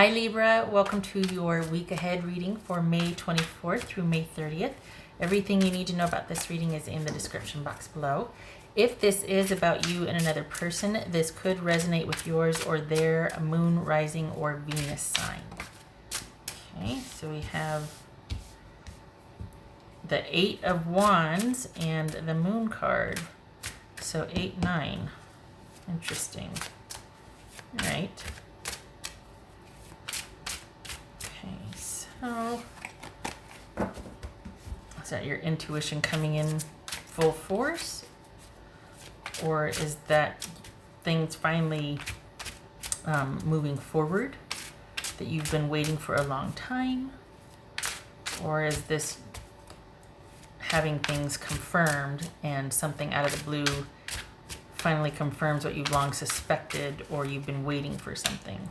Hi Libra, welcome to your week ahead reading for May 24th through May 30th. Everything you need to know about this reading is in the description box below. If this is about you and another person, this could resonate with yours or their moon, rising, or Venus sign. Okay, so we have the 8 of Wands and the Moon card. So 8, 9. Interesting. All right. Okay, so is that your intuition coming in full force? Or is that things finally moving forward that you've been waiting for a long time? Or is this having things confirmed and something out of the blue finally confirms what you've long suspected or you've been waiting for something?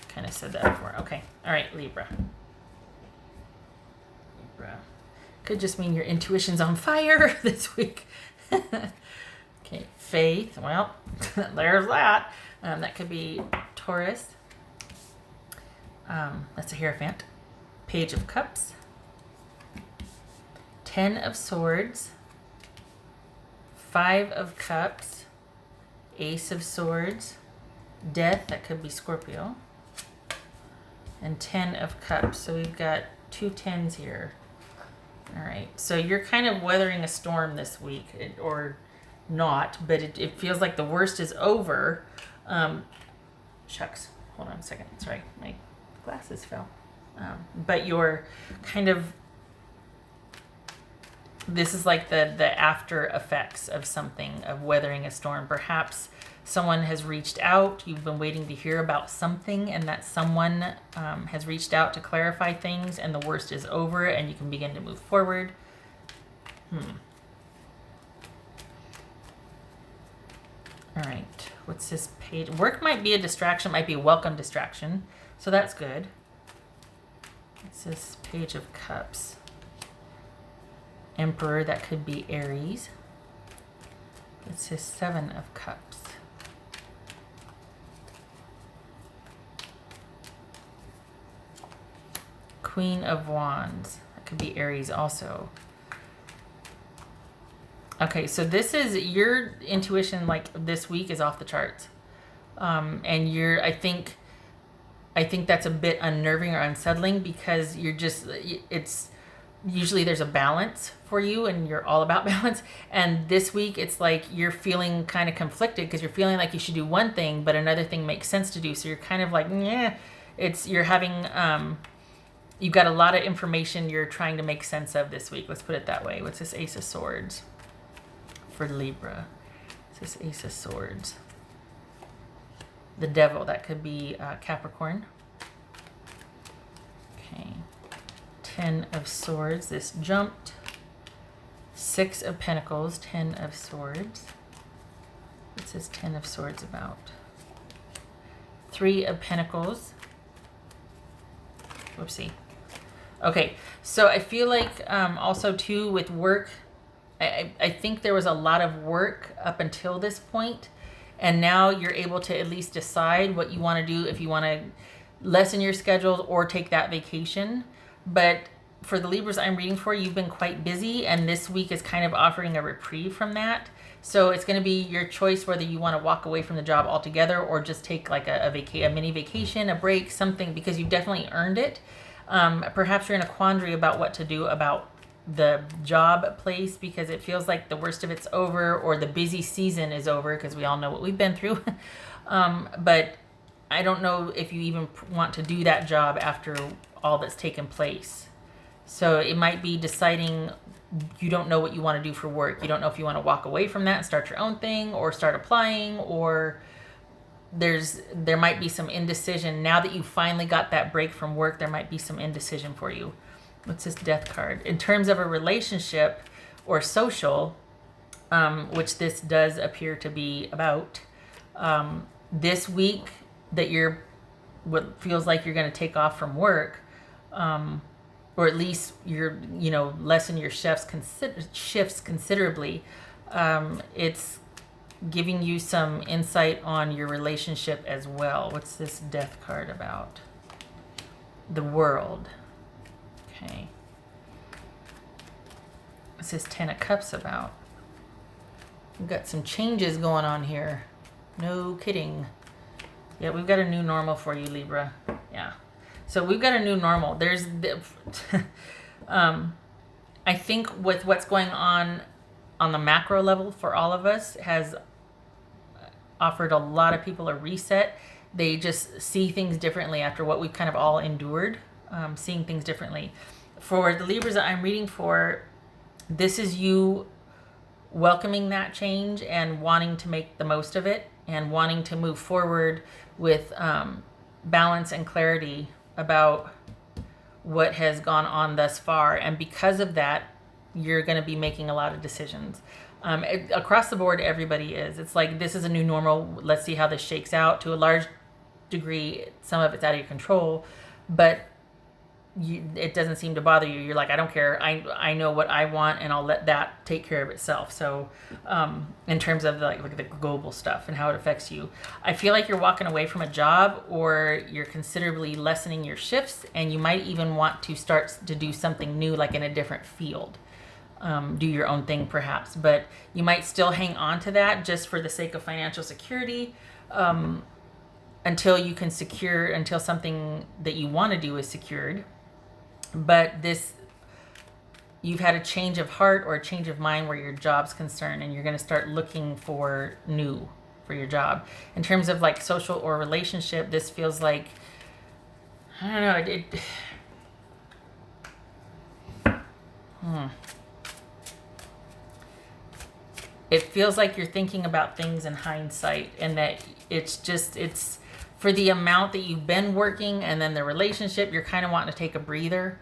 Kind of said that before. Okay. All right, Libra. Libra. Could just mean your intuition's on fire this week. Okay, faith. Well, there's that. That could be Taurus. That's a Hierophant. Page of Cups. 10 of Swords. 5 of Cups. Ace of Swords. Death. That could be Scorpio. And 10 of Cups. So we've got 2 10s here. All right. So you're kind of weathering a storm this week, or not, but it feels like the worst is over. Shucks. Hold on a second. Sorry, my glasses fell. But you're kind of, this is like the after effects of something, of weathering a storm. Perhaps someone has reached out, you've been waiting to hear about something, and that someone has reached out to clarify things, and the worst is over, and you can begin to move forward. All right, what's this page? Work might be a distraction, might be a welcome distraction, so that's good. What's this Page of Cups? Emperor, that could be Aries. It's his 7 of Cups. Queen of Wands, that could be Aries also. Okay, so this is your intuition, like this week is off the charts. And I think that's a bit unnerving or unsettling, because it's usually there's a balance for you and you're all about balance. And this week it's like you're feeling kind of conflicted because you're feeling like you should do one thing, but another thing makes sense to do. So you're kind of like, yeah, you're having, you've got a lot of information you're trying to make sense of this week. Let's put it that way. What's this Ace of Swords for Libra? What's this Ace of Swords? The Devil, that could be Capricorn. Okay. 10 of Swords, this jumped. 6 of Pentacles, 10 of Swords. What's this 10 of Swords about? 3 of Pentacles. Whoopsie. Okay, so I feel like also too with work, I think there was a lot of work up until this point, and now you're able to at least decide what you want to do, if you want to lessen your schedule or take that vacation. But for the Libras I'm reading for, you've been quite busy, and this week is kind of offering a reprieve from that. So it's going to be your choice whether you want to walk away from the job altogether or just take like a mini vacation, a break, something, because you've definitely earned it. Perhaps you're in a quandary about what to do about the job place, because it feels like the worst of it's over, or the busy season is over, because we all know what we've been through. But I don't know if you even want to do that job after all that's taken place. So it might be deciding you don't know what you want to do for work. You don't know if you want to walk away from that and start your own thing, or start applying, or there might be some indecision. Now that you finally got that break from work, there might be some indecision for you. What's this Death card? In terms of a relationship or social, which this does appear to be about, this week that you're, what feels like you're going to take off from work, or at least you're, lessen your shifts considerably. It's giving you some insight on your relationship as well. What's this death card about? The World. Okay. What's this Ten of Cups about? We've got some changes going on here. No kidding. Yeah, we've got a new normal for you, Libra. Yeah. So we've got a new normal. There's the, I think with what's going on the macro level for all of us has offered a lot of people a reset. They just see things differently after what we've kind of all endured, seeing things differently. For the Libras that I'm reading for, this is you welcoming that change and wanting to make the most of it and wanting to move forward with balance and clarity about what has gone on thus far. And because of that, you're going to be making a lot of decisions. Across the board, everybody is. It's like, this is a new normal. Let's see how this shakes out. To a large degree, some of it's out of your control, but it doesn't seem to bother you. You're like, I don't care. I know what I want, and I'll let that take care of itself. So in terms of like the global stuff and how it affects you, I feel like you're walking away from a job, or you're considerably lessening your shifts, and you might even want to start to do something new, like in a different field. Do your own thing perhaps, but you might still hang on to that just for the sake of financial security, until something that you want to do is secured. But you've had a change of heart or a change of mind where your job's concerned, and you're going to start looking for new for your job. In terms of like social or relationship, this feels like, I don't know, it feels like you're thinking about things in hindsight, and that it's for the amount that you've been working, and then the relationship, you're kind of wanting to take a breather.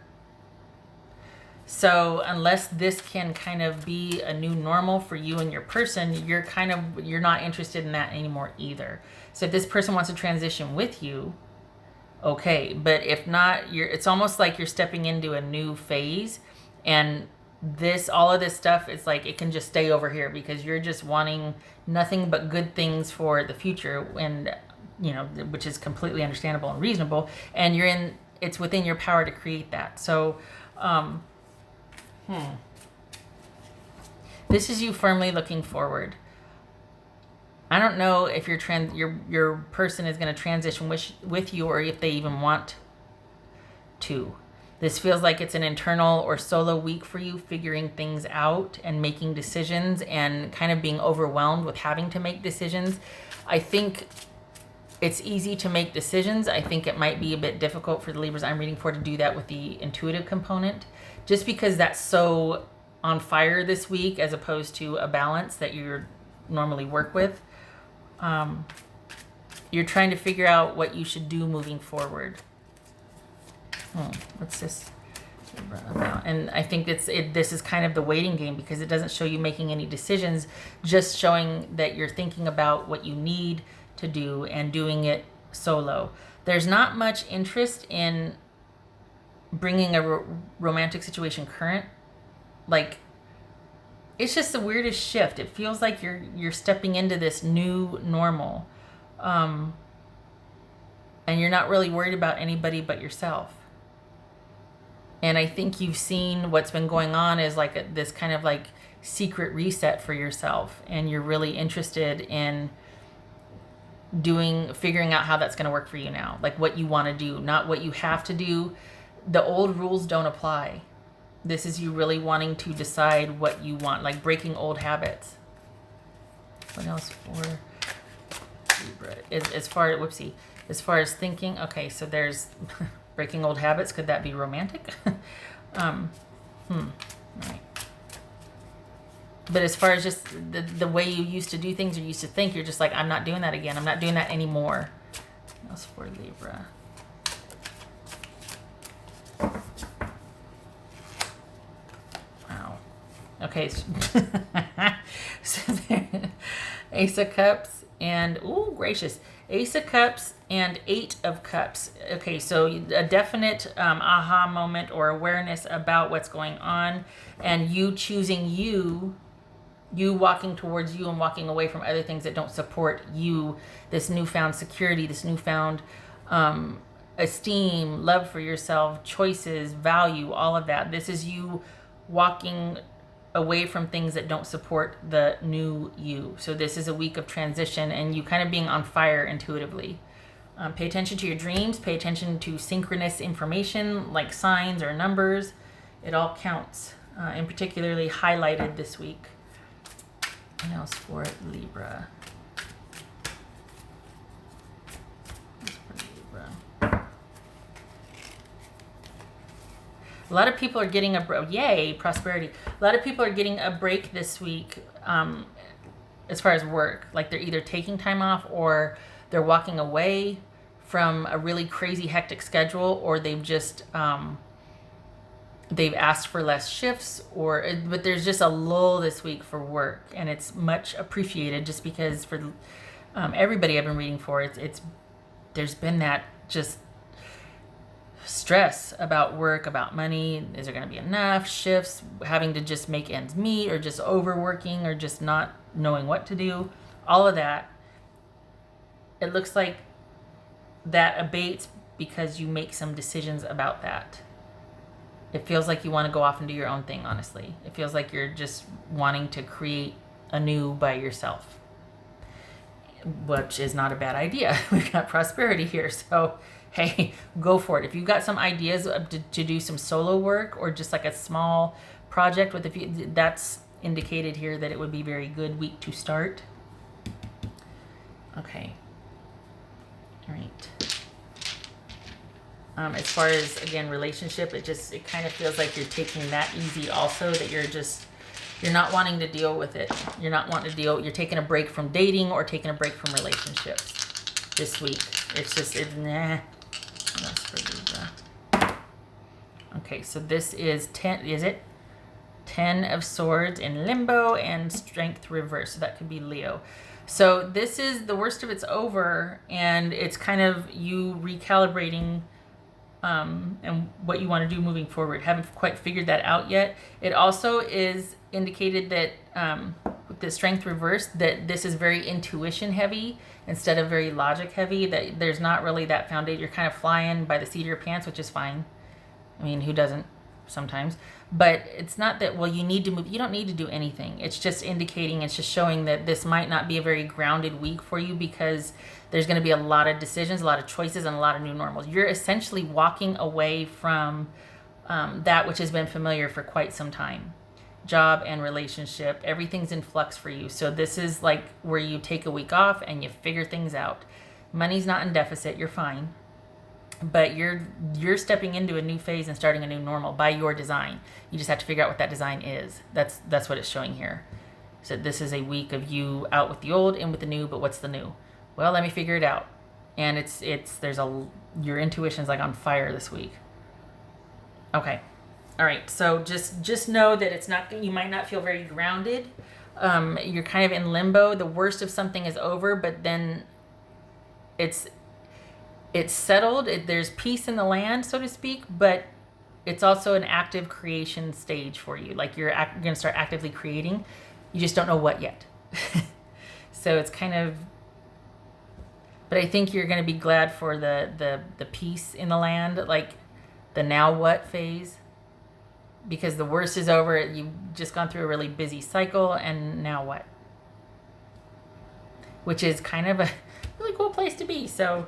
So unless this can kind of be a new normal for you and your person, you're not interested in that anymore either. So if this person wants to transition with you, okay. But if not, it's almost like you're stepping into a new phase, and all of this stuff, it's like it can just stay over here because you're just wanting nothing but good things for the future, and which is completely understandable and reasonable, and it's within your power to create that. So this is you firmly looking forward. I don't know if your person is going to transition with you, or if they even want to. This feels like it's an internal or solo week for you, figuring things out and making decisions, and kind of being overwhelmed with having to make decisions. I think it's easy to make decisions. I think it might be a bit difficult for the Libras I'm reading for to do that with the intuitive component, just because that's so on fire this week as opposed to a balance that you normally work with. You're trying to figure out what you should do moving forward. What's this about? And I think this is kind of the waiting game, because it doesn't show you making any decisions, just showing that you're thinking about what you need to do and doing it solo. There's not much interest in bringing a romantic situation current. Like, it's just the weirdest shift. It feels like you're stepping into this new normal, and you're not really worried about anybody but yourself. And I think you've seen what's been going on is like this kind of like secret reset for yourself, and you're really interested in figuring out how that's going to work for you now, like what you want to do, not what you have to do. The old rules don't apply. This is you really wanting to decide what you want, like breaking old habits. What else for Libra? As far as thinking, okay, so there's breaking old habits. Could that be romantic? Right. But as far as just the way you used to do things or used to think, you're just like, I'm not doing that again. I'm not doing that anymore. What else for Libra? Wow. Okay. So there, Ace of Cups and, ooh, gracious. Ace of Cups and Eight of Cups. Okay, so a definite aha moment or awareness about what's going on, and you choosing you you walking towards you and walking away from other things that don't support you, this newfound security, this newfound esteem, love for yourself, choices, value, all of that. This is you walking away from things that don't support the new you. So this is a week of transition and you kind of being on fire intuitively. Pay attention to your dreams, pay attention to synchronous information like signs or numbers. It all counts, and particularly highlighted this week. What else for Libra? A lot of people are getting yay, prosperity. A lot of people are getting a break this week as far as work. Like they're either taking time off or they're walking away from a really crazy hectic schedule, or they've just they've asked for less shifts, but there's just a lull this week for work, and it's much appreciated just because for everybody I've been reading for, there's been that just stress about work, about money. Is there going to be enough shifts, having to just make ends meet, or just overworking, or just not knowing what to do, all of that. It looks like that abates because you make some decisions about that. It feels like you want to go off and do your own thing, honestly. It feels like you're just wanting to create anew by yourself, which is not a bad idea. We've got prosperity here, so hey, go for it. If you've got some ideas to do some solo work or just like a small project with a few, that's indicated here that it would be a very good week to start. Okay. All right. As far as, again, relationship, it kind of feels like you're taking that easy also, that you're not wanting to deal with it. You're taking a break from dating or taking a break from relationships this week. It's nah. That's for Libra. Okay, so this is 10, is it? 10 of Swords in limbo and Strength reverse. So that could be Leo. So this is the worst of it's over, and it's kind of you recalibrating and what you want to do moving forward. Haven't quite figured that out yet. It also is indicated that with the Strength reverse, that this is very intuition heavy instead of very logic heavy, that there's not really that foundation. You're kind of flying by the seat of your pants, which is fine. I mean, who doesn't sometimes? But it's not that, well, you need to move. You don't need to do anything. It's just indicating, it's just showing that this might not be a very grounded week for you, because there's going to be a lot of decisions, a lot of choices, and a lot of new normals. You're essentially walking away from that which has been familiar for quite some time. Job and relationship, everything's in flux for you. So this is like where you take a week off and you figure things out. Money's not in deficit. You're fine. But you're stepping into a new phase and starting a new normal by your design. You just have to figure out what that design is. That's what it's showing here. So this is a week of you out with the old, in with the new, but what's the new? Well, let me figure it out. And your intuition's like on fire this week. Okay. All right. So just know that it's not, you might not feel very grounded. You're kind of in limbo. The worst of something is over, but then it's settled. There's peace in the land, so to speak, but it's also an active creation stage for you. Like you're going to start actively creating. You just don't know what yet. So it's kind of, but I think you're going to be glad for the peace in the land, like the now what phase, because the worst is over. You've just gone through a really busy cycle, and now what? Which is kind of a really cool place to be. So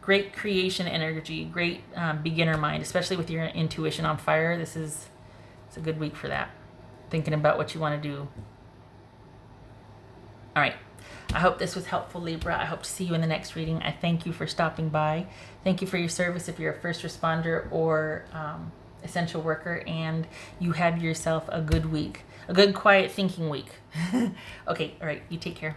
great creation energy, great beginner mind, especially with your intuition on fire. It's a good week for that. Thinking about what you want to do. All right. I hope this was helpful, Libra. I hope to see you in the next reading. I thank you for stopping by. Thank you for your service if you're a first responder or essential worker, and you have yourself a good week, a good quiet thinking week. Okay. All right. You take care.